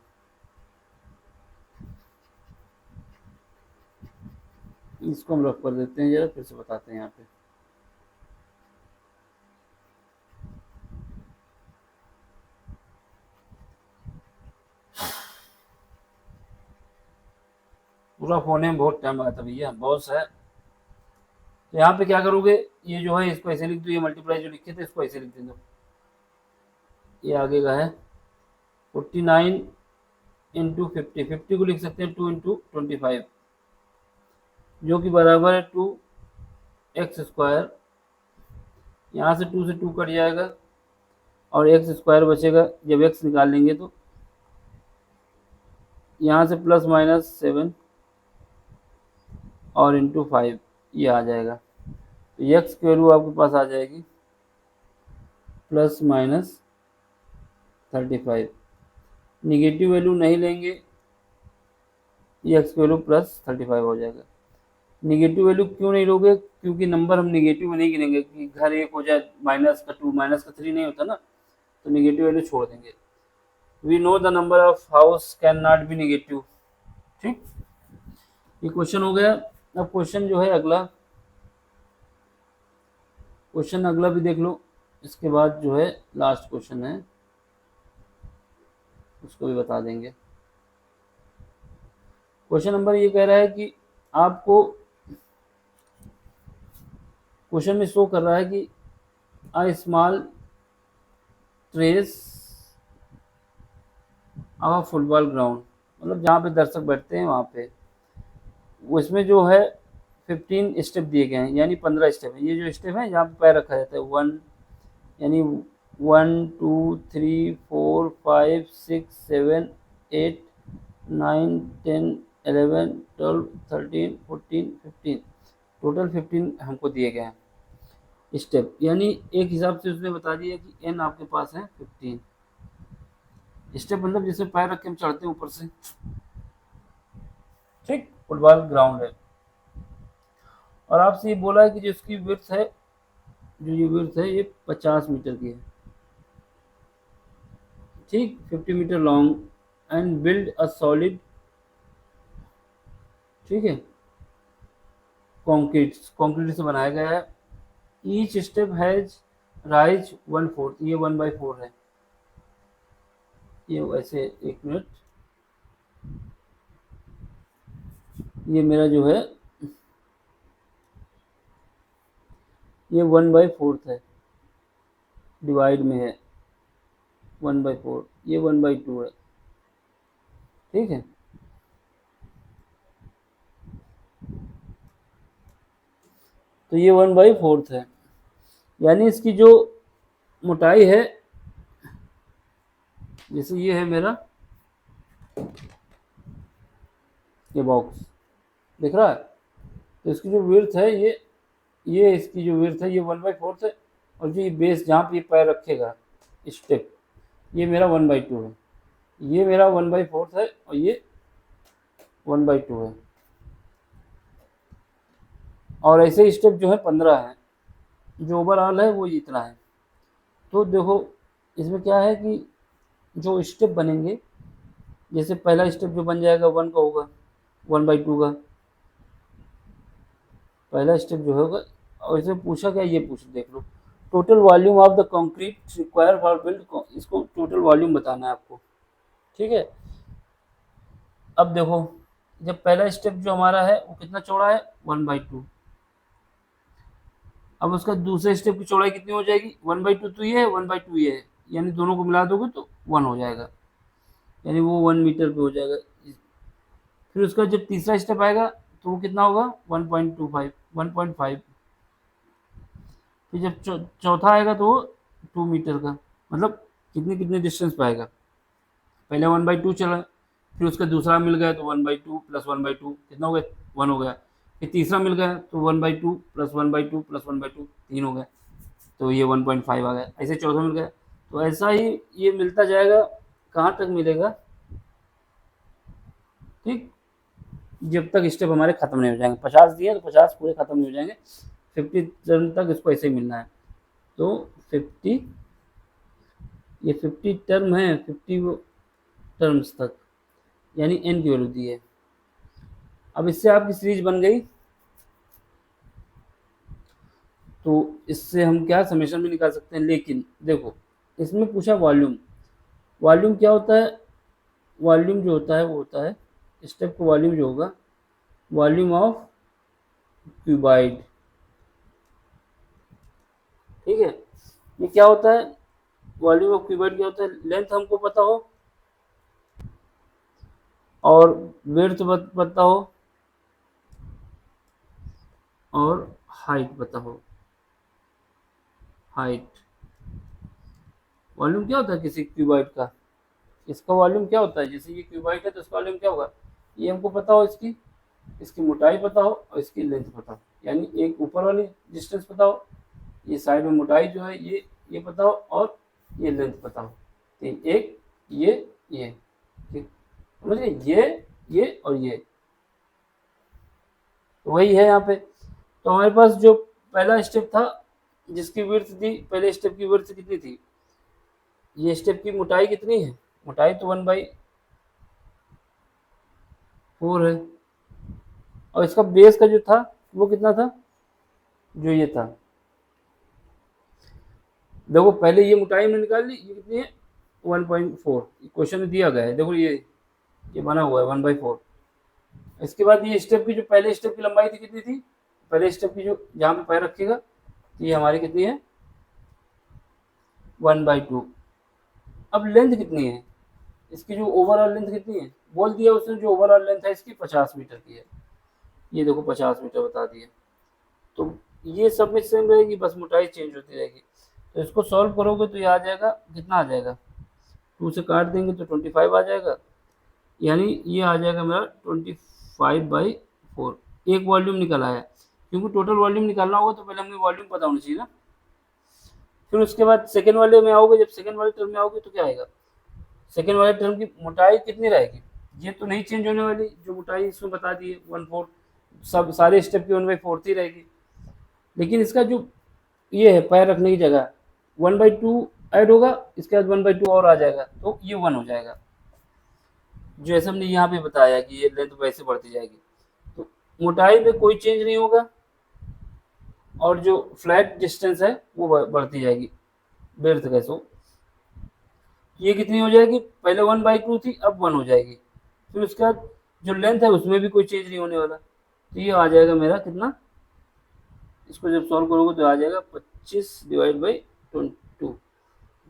Speaker 1: इसको हम रफ कर देते हैं जरा, फिर से बताते हैं यहाँ पे। पूरा होने में बहुत टाइम आता भैया, बॉस है। तो यहाँ पे क्या करोगे, ये जो है इसको ऐसे लिख दो, ये मल्टीप्लाई जो लिखे थे इसको ऐसे लिख दो। ये आगे का है 49 इंटू 50, 50 को लिख सकते हैं 2 इंटू 25, जो कि बराबर है 2x²। यहाँ से 2 से 2 कट जाएगा और x² बचेगा। जब x निकाल लेंगे तो यहाँ से ±7 और इंटू 5 ये आ जाएगा। तो x की वैल्यू आपके पास आ जाएगी ±35। निगेटिव वैल्यू नहीं लेंगे, ये x की वैल्यू +35 हो जाएगा। निगेटिव वैल्यू क्यों नहीं लोगे, क्योंकि नंबर हम निगेटिव में नहीं गिनेंगे कि घर 1 हो जाए, -2 -3 नहीं होता ना, तो निगेटिव वैल्यू छोड़ देंगे। We know the number of house can not be negative. ठीक, ये क्वेश्चन हो गया। अब क्वेश्चन जो है अगला, क्वेश्चन अगला भी देख लो, इसके बाद जो है लास्ट क्वेश्चन है उसको भी बता देंगे। क्वेश्चन नंबर ये कह रहा है कि आपको क्वेश्चन में शो कर रहा है कि a small trace of football ground, मतलब जहाँ पे दर्शक बैठते हैं वहाँ पे, उसमें जो है 15 स्टेप दिए गए हैं, यानी 15 स्टेप है। ये जो स्टेप है जहाँ पे पैर रखा जाता है, 1 यानी 1 2 3 4 5 6 7 8 9 10 11 12 13 14 15, टोटल 15 हमको दिए गए हैं स्टेप। यानी एक हिसाब से उसने बता दिया कि n आपके पास है 15 स्टेप, मतलब जैसे पैर रख के हम चढ़ते हैं ऊपर से। ठीक, फुटबॉल ग्राउंड है और आपसे ये बोला है कि जो इसकी विड्थ है, जो ये विड्थ है ये 50 मीटर की है। ठीक, 50 metre long and build a solid, ठीक है, कंक्रीट से बनाया गया है। ईच स्टेप हैज राइज 1/4, ये 1/4 है। ये वैसे 1 मिनट, ये मेरा जो है ये 1/4 है, डिवाइड में है 1/4, ये 1/2 है। ठीक है, तो ये 1/4 है, यानी इसकी जो मोटाई है, जैसे ये है मेरा ये बॉक्स दिख रहा है, तो इसकी जो विड्थ है ये इसकी जो विड्थ है ये 1/4 है, और जो ये बेस जहाँ पे ये पैर रखेगा स्टेप, ये मेरा 1/2 है। ये मेरा 1/4 है और ये 1/2 है, और ऐसे स्टेप जो है 15 है, जो ओवरऑल है वो इतना है। तो देखो इसमें क्या है कि जो स्टेप बनेंगे, जैसे पहला स्टेप जो बन जाएगा 1 का होगा, 1/2 का पहला स्टेप जो होगा। और इसमें पूछा क्या, ये पूछ देख लो, total volume of the concrete require for build, इसको टोटल वॉल्यूम बताना है आपको। ठीक है, अब देखो जब पहला स्टेप जो हमारा है वो कितना चौड़ा है, 1/2। अब उसका दूसरे स्टेप की चौड़ाई कितनी हो जाएगी, 1/2 तो ये है, 1/2 ये है, यानी दोनों को मिला दोगे तो 1 हो जाएगा, यानी वो 1 मीटर पे हो जाएगा। फिर उसका जब तीसरा स्टेप आएगा तो वो कितना होगा, 1.25 1.5। फिर जब चौथा आएगा तो वो 2 मीटर का, मतलब कितने कितने डिस्टेंस पे आएगा। पहले 1/2 चला, फिर उसका दूसरा मिल गया तो 1/2 + 1/2 कितना हो गया, 1 हो गया। फिर तीसरा मिल गया तो 1/2 प्लस 1/2 प्लस 1/2 3 हो गया, तो ये 1.5 आ गया। ऐसे चौथा मिल गया, तो ऐसा ही ये मिलता जाएगा, कहाँ तक मिलेगा, ठीक, जब तक स्टेप हमारे खत्म नहीं हो जाएंगे। 50 दिए तो 50 पूरे खत्म नहीं हो जाएंगे, 50 टर्म तक इसको ऐसे ही मिलना है। तो 50, ये 50 टर्म है, 50 टर्म्स तक, यानी n की वैल्यू दी है। अब इससे आपकी सीरीज बन गई, तो इससे हम क्या समेशन भी निकाल सकते हैं। लेकिन देखो इसमें पूछा वॉल्यूम, वॉल्यूम क्या होता है, वॉल्यूम जो होता है वो होता है स्टेप का वॉल्यूम जो होगा, वॉल्यूम ऑफ क्यूबाइड, ठीक है। ये क्या होता है, वॉल्यूम ऑफ क्यूबाइड क्या होता है, लेंथ हमको पता हो और विड्थ पता हो और हाइट पता हो। हाइट, वॉल्यूम क्या होता है किसी क्यूबाइड का, इसका वॉल्यूम क्या होता है, जैसे ये क्यूबाइड है तो इसका वॉल्यूम क्या होगा, ये हमको पता हो, इसकी इसकी मोटाई पता हो और इसकी लेंथ पता हो, यानी एक ऊपर वाली डिस्टेंस पता हो, ये साइड में मोटाई जो है ये पता हो और ये लेंथ पता हो। तो एक ये ठीक, समझ गए, ये और ये, तो वही है यहाँ पे। तो हमारे पास जो पहला स्टेप था जिसकी विड्थ थी, पहले स्टेप की विड्थ कितनी थी, ये स्टेप की मोटाई कितनी है, मोटाई तो 1/4 है, और इसका बेस का जो था वो कितना था, जो ये था, देखो पहले ये मोटाई हमने निकाल ली, ये कितनी है 1.4, क्वेश्चन में दिया गया है, देखो ये बना हुआ है 1/4। इसके बाद ये स्टेप की जो पहले स्टेप की लंबाई थी कितनी थी, पहले स्टेप की जो जहाँ पे पैर रखेगा, ये हमारी कितनी है 1/2। अब लेंथ कितनी है, इसकी जो ओवरऑल लेंथ कितनी है, बोल दिया उसने जो ओवरऑल लेंथ है इसकी 50 मीटर की है, ये देखो 50 मीटर बता दिया। तो ये सब में सेम रहेगी, बस मोटाई चेंज होती रहेगी। तो इसको सॉल्व करोगे तो ये आ जाएगा, कितना आ जाएगा, 2 से काट देंगे तो 25 आ जाएगा, यानी ये आ जाएगा मेरा 25/4। एक वॉल्यूम निकल आया, क्योंकि टोटल वॉल्यूम निकालना होगा तो पहले हमें वॉल्यूम पता होना चाहिए ना। फिर उसके बाद सेकेंड वाले में आओगे, जब सेकेंड वाले टर्म में आओगे तो क्या आएगा, सेकेंड वाले टर्म की मोटाई कितनी रहेगी, ये तो नहीं चेंज होने वाली, जो मोटाई इसमें बता दी है 1/4, सब सारे स्टेप की 1/4 ही रहेगी। लेकिन इसका जो ये है पैर रखने की जगह 1/2 ऐड होगा, इसके बाद 1/2 और आ जाएगा, तो ये 1 हो जाएगा। जो ऐसे हमने यहाँ पे बताया कि ये लेंथ वैसे बढ़ती जाएगी, तो मोटाई में कोई चेंज नहीं होगा और जो फ्लैट डिस्टेंस है वो बढ़ती जाएगी, बेर्थ का। सो ये कितनी हो जाएगी, पहले 1/2 थी अब 1 हो जाएगी। फिर उसके बाद जो लेंथ है उसमें भी कोई चेंज नहीं होने वाला, तो ये आ जाएगा मेरा कितना, इसको जब सॉल्व करोगे तो आ जाएगा 25/2,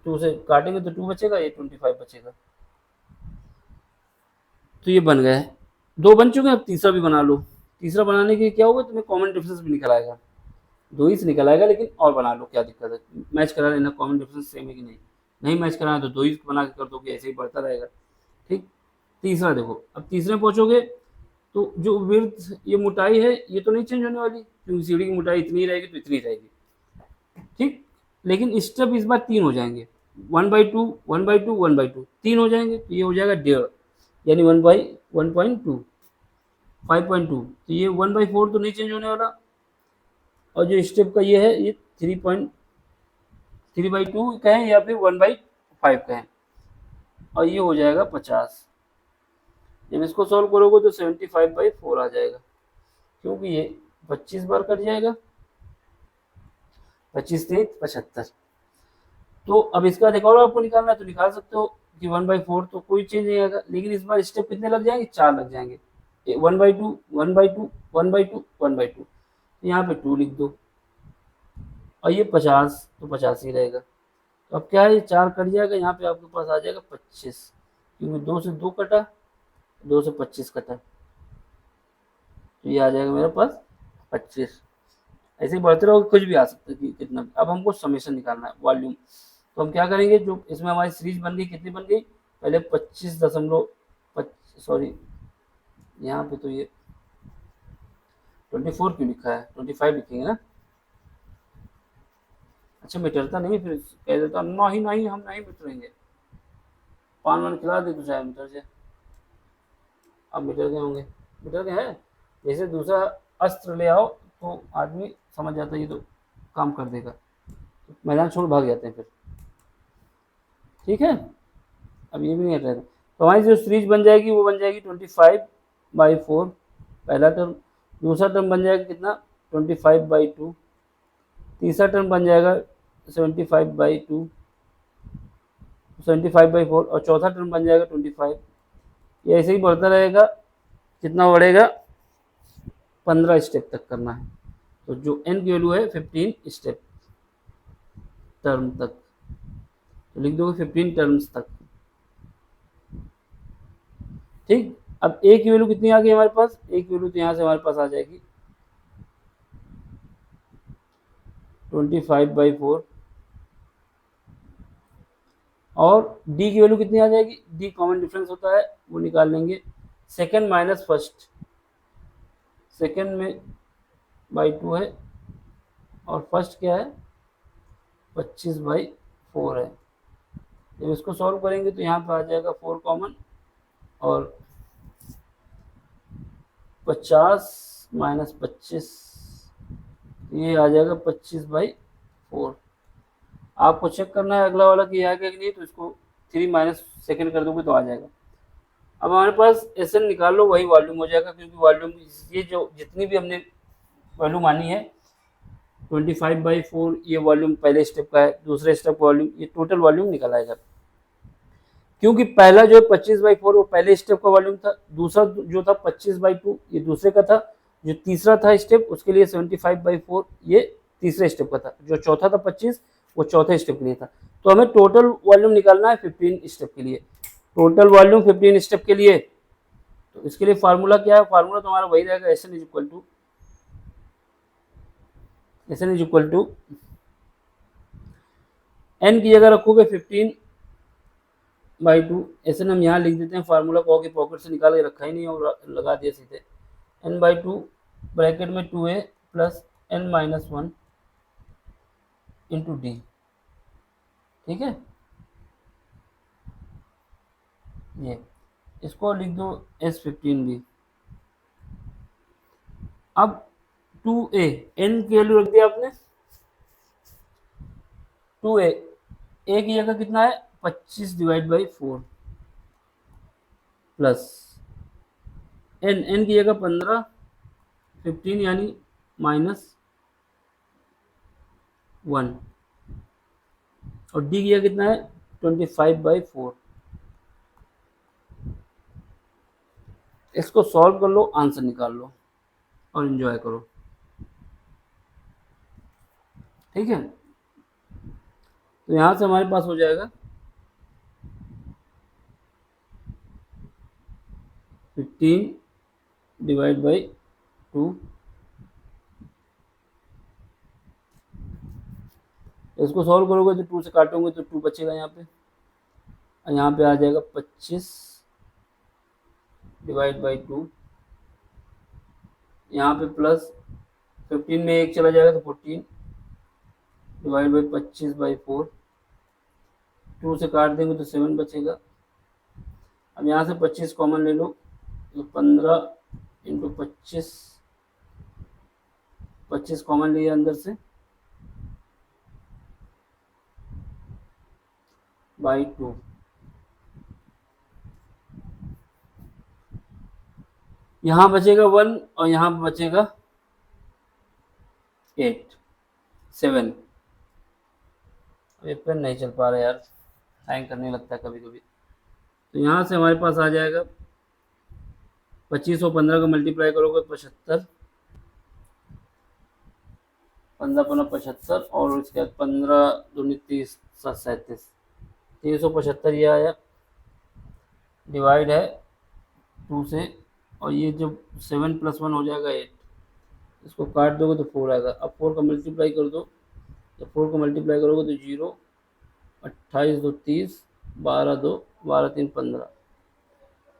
Speaker 1: 2 से काटेंगे तो 2 बचेगा, ये 25 बचेगा। तो ये बन गए, 2 बन चुके हैं, अब तीसरा भी बना लो। तीसरा बनाने के क्या होगा, तुम्हें कॉमन डिफरेंस भी निकल आएगा, 2 ही से निकल आएगा, लेकिन और बना लो, क्या दिक्कत है, मैच करा लेना कॉमन डिफरेंस सेम है कि नहीं, नहीं मैच कराना तो 2 ही बना के कर दोगे, ऐसे ही बढ़ता रहेगा, ठीक। तीसरा देखो, अब तीसरे में पहुंचोगे तो जो विड्थ, ये मोटाई है ये तो नहीं चेंज होने वाली, क्योंकि सीढ़ी की मोटाई इतनी रहेगी तो इतनी रहेगी, ठीक। लेकिन स्टेप इस बार 3 हो जाएंगे, 1/2 1/2 1/2 3 हो जाएंगे, तो ये हो जाएगा 1.5, यानी 1/1.2 5.2, तो ये 1/4 तो नहीं चेंज होने वाला, और जो स्टेप का ये है ये 3/2 कहें या फिर 1/5 कहें, और ये हो जाएगा 50। जब इसको सॉल्व करोगे तो 75/4 आ जाएगा, क्योंकि ये 25 बार कट जाएगा, 25 3 75। तो अब इसका एक और आपको निकालना है तो निकाल सकते हो कि 1/4 तो कोई चेंज नहीं आएगा, लेकिन इस बार स्टेप कितने लग जाएंगे, 4 लग जाएंगे, 1/2 1/2 1/2 1/2, यहाँ पे 2 लिख दो, और ये 50 तो 50 ही रहेगा। तो अब क्या है, ये 4 कट जाएगा, यहाँ पे आपके पास आ जाएगा 25, क्योंकि 2 से 2 कटा, 2 से 25 कटा, तो ये आ जाएगा मेरे पास 25। ऐसे ही बढ़ते रहोगे, कुछ भी आ सकता है कि कितना भी। अब हमको समेशन निकालना है वॉल्यूम, तो हम क्या करेंगे, जो इसमें हमारी सीरीज बन गई, कितनी बन गई, पहले 25 सॉरी यहाँ पे तो ये 24 क्यों लिखा है, 25 लिखेंगे ना। अच्छा मिटरता नहीं, फिर कह देता नहीं नहीं हम नहीं मिटरेंगे, पान वान खिला दे तो चाहे मिटर जाए। अब मीटर के होंगे, मीटर के है, जैसे दूसरा अस्त्र ले आओ तो आदमी समझ जाता है ये तो काम कर देगा, मैदान छोड़ भाग जाते हैं फिर। ठीक है, अब ये भी नहीं हट रहा था, तो हमारी जो सीरीज बन जाएगी वो बन जाएगी 25/4 पहला टर्म, दूसरा टर्म बन जाएगा कितना 25/2, तीसरा टर्म बन जाएगा 75/2, 75/4 और चौथा टर्म बन जाएगा 25। ये ऐसे ही बढ़ता रहेगा, कितना बढ़ेगा 15 स्टेप तक करना है, तो जो n की वैल्यू है 15 स्टेप टर्म तक, तो लिख दोगे 15 टर्म्स तक। ठीक, अब a की वैल्यू कितनी आ गई हमारे पास, a की वैल्यू तो यहाँ से हमारे पास आ जाएगी 25/4 और d की वैल्यू कितनी आ जाएगी, d कॉमन डिफरेंस होता है वो निकाल लेंगे, सेकेंड माइनस फर्स्ट, सेकेंड में /2 है और फर्स्ट क्या है 25/4 है। जब इसको सॉल्व करेंगे तो यहाँ पे आ जाएगा 4 कॉमन और 50 माइनस 25, ये आ जाएगा 25/4। आपको चेक करना है अगला वाला कि आएगा कि नहीं, तो इसको 3 माइनस सेकेंड कर दोगे तो आ जाएगा। अब हमारे पास एस एन निकाल लो, वही वॉल्यूम हो जाएगा, क्योंकि वॉल्यूम ये जो जितनी भी हमने वॉल्यूम मानी है 25/4 ये वॉल्यूम पहले स्टेप का है, दूसरे स्टेप वॉल्यूम, ये टोटल वॉल्यूम निकल आएगा। क्योंकि पहला जो है 25/4 वो पहले स्टेप का वॉल्यूम था, दूसरा जो था 25/2 ये दूसरे का था, जो तीसरा था स्टेप उसके लिए 75/4 ये तीसरे स्टेप का था, जो चौथा था 25 वो चौथे स्टेप के लिए था। तो हमें टोटल वॉल्यूम निकालना है 15 स्टेप के लिए, टोटल वॉल्यूम 15 स्टेप के लिए। तो इसके लिए फार्मूला क्या है, फार्मूला तो हमारा वही रहेगा, S N is equal to N की जगह रखोगे 15/2, ऐसे हम यहाँ लिख देते हैं, फार्मूला को की पॉकेट से निकाल के रखा ही नहीं और लगा दिया सीधे, n/2 ब्रैकेट में 2a plus n-1 into D. ठीक है, ये इसको लिख दो S15b। अब 2a n की वैल्यू रख दिया आपने, 2a a की जगह कितना है 25/4 प्लस n की जगह 15, 15 यानी -1 और डी की जगह कितना है 25/4। इसको सॉल्व कर लो, आंसर निकाल लो और एंजॉय करो। ठीक है, तो यहां से हमारे पास हो जाएगा 15/2, इसको सॉल्व करोगे तो 2 से काटोगे तो 2 बचेगा यहाँ पे, और यहाँ पे आ जाएगा 25/2, यहाँ पे प्लस 15 में 1 चला जाएगा तो 14/25/4, 2 से काट देंगे तो 7 बचेगा। अब यहाँ से 25 कॉमन ले लो तो 15 इंटू 25 कॉमन लिया अंदर से /2, यहाँ बचेगा 1 और यहाँ बचेगा 7। ये पेन नहीं चल पा रहा यार, हैंग करने लगता है कभी कभी। तो यहाँ से हमारे पास आ जाएगा 25 और 15 का मल्टीप्लाई करोगे 75, 15×5 = 75 और उसके बाद 15×2 = 30, 37, 375 ये आया, डिवाइड है 2 से, और ये जब 7 + 1 हो जाएगा 8, इसको काट दोगे तो 4 आएगा। अब 4 का मल्टीप्लाई कर दो, जब 4 का मल्टीप्लाई करोगे तो 0, 28×2 = 30, 12×2 = 12×3 = 15।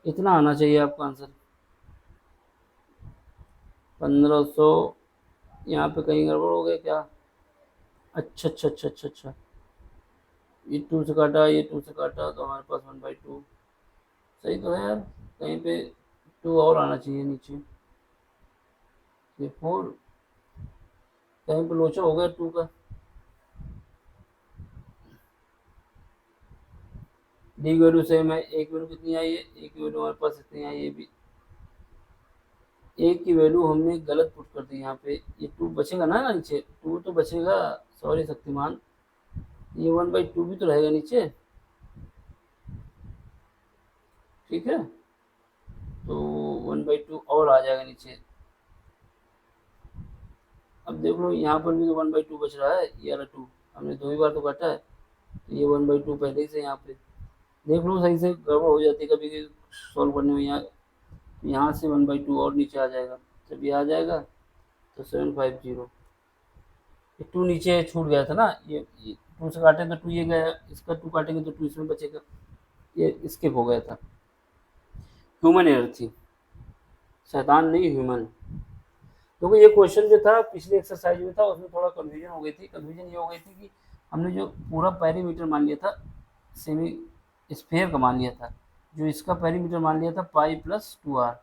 Speaker 1: इतना आना चाहिए आपका आंसर। 1500, यहाँ पे कहीं गड़बड़ हो गया क्या? अच्छा अच्छा अच्छा अच्छा अच्छा, ये 2 से काटा, ये 2 से काटा, तो हमारे पास 1/2 सही तो है यार। कहीं पे 2 और आना चाहिए नीचे, ये 4, कहीं पे लोचा हो गया 2 का। डी की वैल्यू सेम है, ए की वैल्यू कितनी आई है? ए की वैल्यू हमारे पास इतनी आई है भी। ए की वैल्यू हमने गलत पुट कर दी यहाँ पे, ये 2 बचेगा ना नीचे, 2 तो बचेगा। सॉरी शक्तिमान, ये 1/2 भी तो रहेगा नीचे, ठीक है, तो 1/2 और आ जाएगा नीचे। अब देख लो यहाँ पर भी तो 1/2 बच रहा है, ये वाला 2 हमने 2 ही बार तो काटा है, तो ये 1/2 पहले ही से यहाँ पे देख लो, सही से गड़बड़ हो जाती है कभी कभी सॉल्व करने में। यहाँ से 1/2 और नीचे आ जाएगा, जब ये आ जाएगा तो 750, ये 2 नीचे छूट गया था ना, ये 2 से काटे तो 2 ये गया, इसका 2 काटेंगे तो 2 इसमें बचेगा, ये स्किप हो गया था, ह्यूमन एरर थी, शैतान नहीं ह्यूमन। क्योंकि ये क्वेश्चन जो था पिछले एक्सरसाइज में था, उसमें थोड़ा कन्फ्यूजन हो गई थी। कन्फ्यूजन ये हो गई थी कि हमने जो पूरा पेरीमीटर मान लिया था, सेमी स्फेयर का मान लिया था, जो इसका पेरीमीटर मान लिया था pi plus 2r,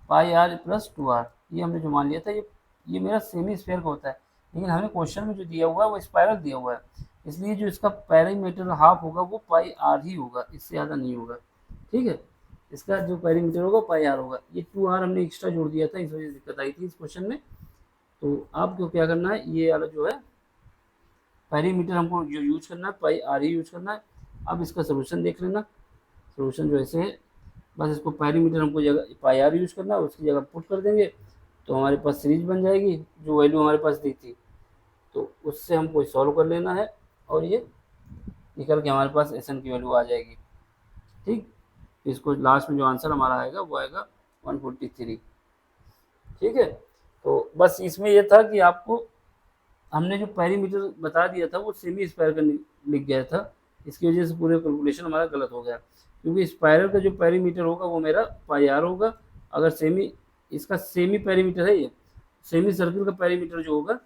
Speaker 1: pi R plus 2r, ये हमने जो मान लिया था, ये मेरा सेमी स्फेयर का होता है। लेकिन हमें क्वेश्चन में जो दिया हुआ है वो स्पायरल दिया हुआ है, इसलिए जो इसका पेरीमीटर हाफ होगा वो पाई आर ही होगा, इससे ज़्यादा नहीं होगा, ठीक है। इसका जो पेरीमीटर होगा पाई आर होगा, ये 2r हमने एक्स्ट्रा जोड़ दिया था, इस वजह से दिक्कत आई थी इस क्वेश्चन में। तो आपको क्या करना है, ये वाला जो है पेरीमीटर हमको जो यूज करना है पाई आर ही यूज करना है। अब इसका सोल्यूशन देख लेना, सोल्यूशन जो ऐसे है, बस इसको पेरीमीटर हमको जगह पाई आर यूज करना है, उसकी जगह पुट कर देंगे, तो हमारे पास सीरीज बन जाएगी जो वैल्यू हमारे पास दी थी, तो उससे हमको सॉल्व कर लेना है, और ये निकल के हमारे पास एस एन की वैल्यू आ जाएगी, ठीक। इसको लास्ट में जो आंसर हमारा आएगा वो आएगा 143, ठीक है। तो बस इसमें यह था कि आपको हमने जो पेरीमीटर बता दिया था वो सेमी स्क्वायर का लिख गया था, इसकी वजह से पूरे कैलकुलेशन हमारा गलत हो गया, क्योंकि स्पायरल का जो पेरीमीटर होगा वो मेरा पाई आर होगा, अगर सेमी, इसका सेमी पेरीमीटर है ये, सेमी सर्किल का पेरीमीटर जो होगा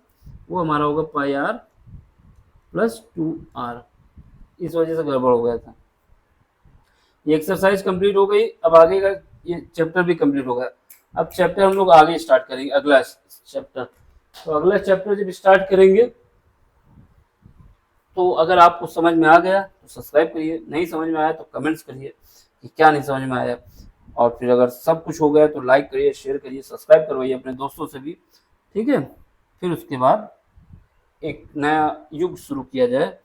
Speaker 1: वो हमारा होगा पाई आर प्लस 2r, इस वजह से गड़बड़ हो गया था। ये एक्सरसाइज कंप्लीट हो गई, अब आगे का ये चैप्टर भी कंप्लीट होगा। अब चैप्टर हम लोग आगे स्टार्ट करेंगे, अगला चैप्टर। तो अगला चैप्टर जब स्टार्ट करेंगे, तो अगर आपको समझ में आ गया तो सब्सक्राइब करिए, नहीं समझ में आया तो कमेंट्स करिए कि क्या नहीं समझ में आया, और फिर अगर सब कुछ हो गया तो लाइक करिए, शेयर करिए, सब्सक्राइब करवाइए अपने दोस्तों से भी, ठीक है। फिर उसके बाद एक नया युग शुरू किया जाए,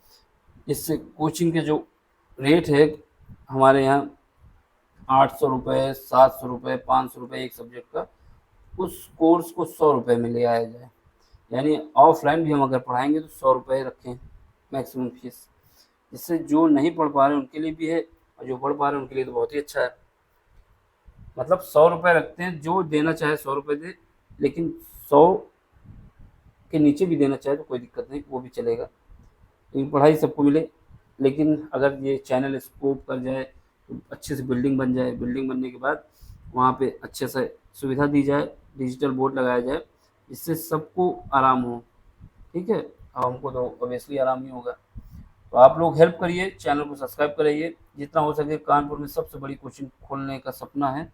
Speaker 1: जिससे कोचिंग के जो रेट है हमारे यहाँ 800 रुपये, 700 रुपये, 500 रुपये एक सब्जेक्ट का, उस कोर्स को 100 रुपये में ले आया जाए, यानी ऑफलाइन भी हम अगर पढ़ाएंगे तो 100 रुपये रखें मैक्सिमम फीस, जिससे जो नहीं पढ़ पा रहे उनके लिए भी है, और जो पढ़ पा रहे हैं उनके लिए तो बहुत ही अच्छा है। मतलब 100 रुपये रखते हैं, जो देना चाहे 100 रुपये दे, लेकिन 100 के नीचे भी देना चाहे तो कोई दिक्कत नहीं, वो भी चलेगा, लेकिन पढ़ाई सबको मिले। लेकिन अगर ये चैनल स्कोप कर जाए तो अच्छे से बिल्डिंग बन जाए, बिल्डिंग बनने के बाद वहाँ पे अच्छे से सुविधा दी जाए, डिजिटल बोर्ड लगाया जाए, जिससे सबको आराम हो, ठीक है। अब हमको तो ऑब्वियसली आराम ही होगा। तो आप लोग हेल्प करिए, चैनल को सब्सक्राइब कराइए, जितना हो सके। कानपुर में सबसे बड़ी कोचिंग खोलने का सपना है,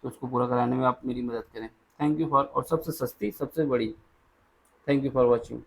Speaker 1: तो उसको पूरा कराने में आप मेरी मदद करें। थैंक यू फॉर, और सबसे सस्ती सबसे बड़ी। Thank you for watching.